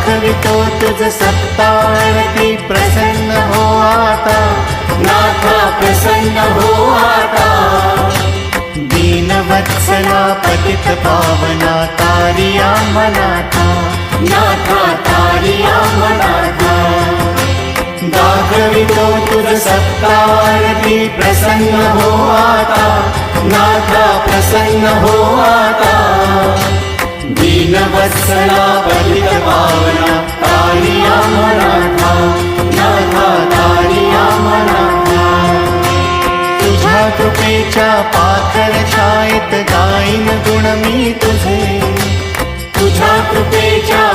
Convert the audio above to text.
दाखवितो तुझ सत्तारती प्रसन्न हो आता, नाथा प्रसन्न हो आता। दीनवत्सला पतित पावना तारिया मनाथा, नाथा तारिया मनाथा। दाखवितो तुझ सत्तारती प्रसन्न हो आता, नाथा प्रसन्न हो आता। दीनवत्सला पतित पावना तारिया मनाथा, नाथा तारिया मनाथा। तुझ्या कृपेच्या पाखर छायेत गाईन गुण मी तुझे, तुझ्या कृपेच्या